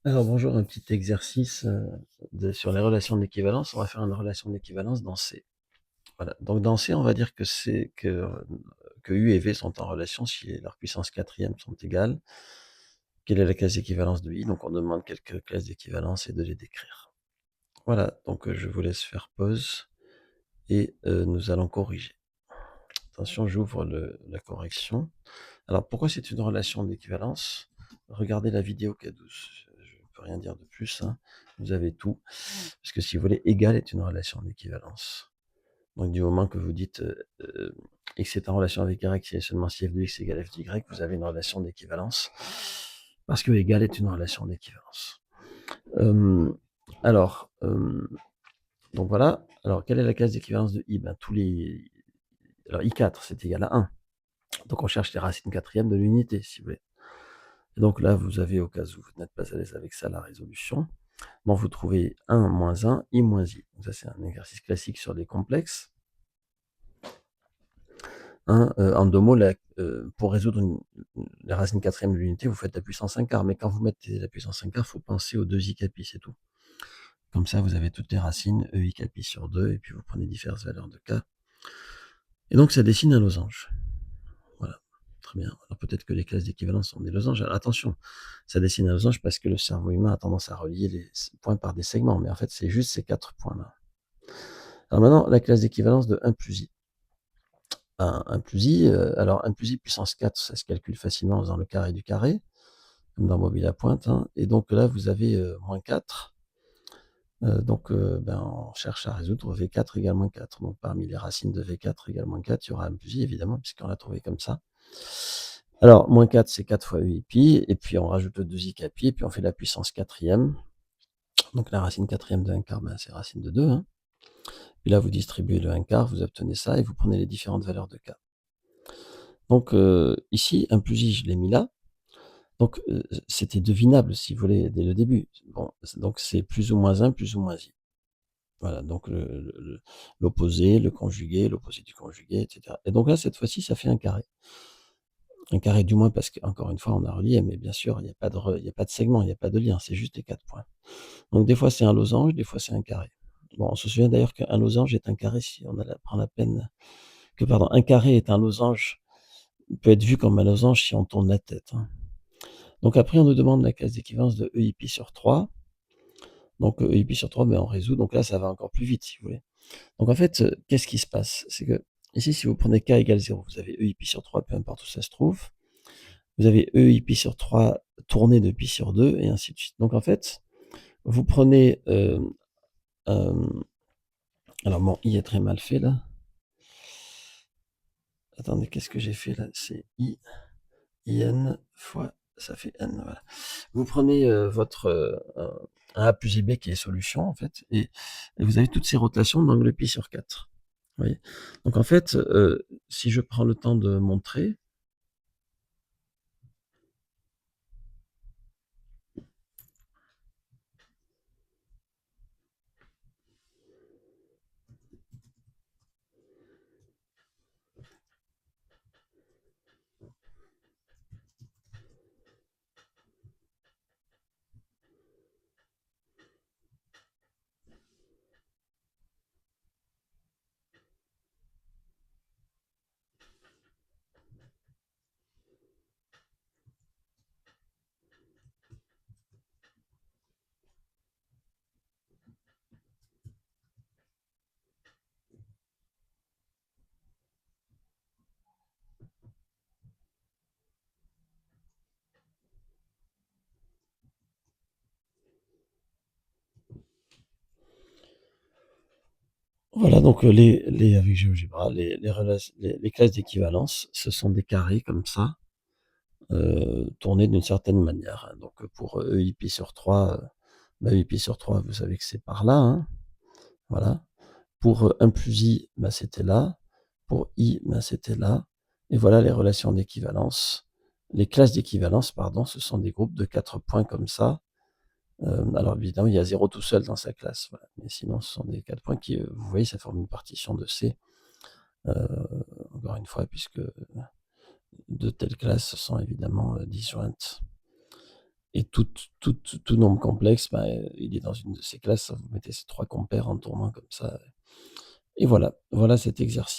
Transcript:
Alors bonjour, un petit exercice sur les relations d'équivalence. On va faire une relation d'équivalence dans C. Voilà. Donc dans C, on va dire que U et V sont en relation si leurs puissances quatrième sont égales. Quelle est la classe d'équivalence de I? Donc on demande quelques classes d'équivalence et de les décrire. Voilà, donc je vous laisse faire pause et nous allons corriger. Attention, j'ouvre la correction. Alors pourquoi c'est une relation d'équivalence? Regardez la vidéo K12. Je ne peux rien dire de plus, hein. Vous avez tout. Parce que si vous voulez, égal est une relation d'équivalence. Donc du moment que vous dites x est en relation avec y, si et seulement si f de x égale f de y, vous avez une relation d'équivalence. Parce que égal est une relation d'équivalence. Euh, alors, donc voilà. Alors, quelle est la classe d'équivalence de i? Alors, i4, c'est égal à 1. Donc, on cherche les racines quatrièmes de l'unité, si vous voulez. Et donc là, vous avez, au cas où vous n'êtes pas à l'aise avec ça, la résolution. Donc, vous trouvez 1 moins 1, i moins i. Donc, ça, c'est un exercice classique sur les complexes. En deux mots, pour résoudre la racine quatrième de l'unité, vous faites la puissance 1 quart. Mais quand vous mettez la puissance 1 quart, il faut penser aux 2 i capi, c'est tout. Comme ça, vous avez toutes les racines, e i capi sur 2, et puis vous prenez diverses valeurs de k. Et donc, ça dessine un losange. Voilà, très bien. Alors peut-être que les classes d'équivalence sont des losanges. Alors, attention, ça dessine un losange parce que le cerveau humain a tendance à relier les points par des segments. Mais en fait, c'est juste ces 4 points-là. Alors maintenant, la classe d'équivalence de 1 plus i. 1 plus i, alors 1 plus i puissance 4, ça se calcule facilement en faisant le carré du carré, comme dans mobile à pointe. Hein. Et donc là, vous avez moins 4. Donc on cherche à résoudre V4 égale moins 4. Donc parmi les racines de V4 égale moins 4, il y aura 1 plus i, évidemment, puisqu'on l'a trouvé comme ça. Alors, moins 4, c'est 4 fois i pi, et puis on rajoute le 2i capi, et puis on fait la puissance quatrième. Donc la racine quatrième de 1 quart, c'est racine de 2. Hein. Puis là, vous distribuez le 1 quart, vous obtenez ça, et vous prenez les différentes valeurs de k. Donc ici, 1 plus i, je l'ai mis là. Donc c'était devinable, si vous voulez, dès le début. Bon, donc c'est plus ou moins 1, plus ou moins i. Voilà, donc l'opposé, le conjugué, l'opposé du conjugué, etc. Et donc là, cette fois-ci, ça fait un carré. Un carré du moins parce qu'encore une fois, on a relié, mais bien sûr, il n'y a pas de segment, il n'y a pas de lien, c'est juste les 4 points. Donc des fois, c'est un losange, des fois, c'est un carré. Bon, on se souvient d'ailleurs qu'un losange est un carré si on prend la peine un carré est un losange, peut être vu comme un losange si on tourne la tête. Hein. Donc après, on nous demande la classe d'équivalence de e i pi sur 3. Donc e i pi sur 3, on résout. Donc là, ça va encore plus vite, si vous voulez. Donc en fait, qu'est-ce qui se passe? C'est que ici, si vous prenez k égale 0, vous avez e i pi sur 3, peu importe où ça se trouve. Vous avez e i pi sur 3 tourné de pi sur 2, et ainsi de suite. Donc en fait, vous prenez... alors bon, i est très mal fait là. Attendez, qu'est-ce que j'ai fait là? C'est in fois... Ça fait n, voilà. Vous prenez votre un a plus ib qui est solution, en fait, et vous avez toutes ces rotations d'angle pi sur 4. Vous voyez? Donc en fait, si je prends le temps de montrer, voilà, donc avec GeoGebra, les classes d'équivalence, ce sont des carrés comme ça, tournés d'une certaine manière. Hein. Donc pour e i pi sur 3, e i pi sur 3, vous savez que c'est par là. Hein. Voilà. Pour 1 plus i, c'était là. Pour i, c'était là. Et voilà les relations d'équivalence. Les classes d'équivalence, pardon, ce sont des groupes de 4 points comme ça. Alors évidemment, il y a 0 tout seul dans sa classe. Voilà. Mais sinon, ce sont des 4 points qui, vous voyez, ça forme une partition de C. Encore une fois, puisque de telles classes sont évidemment disjointes. et tout nombre complexe, bah, il est dans une de ces classes, vous mettez ces 3 compères en tournant comme ça, et voilà, voilà cet exercice.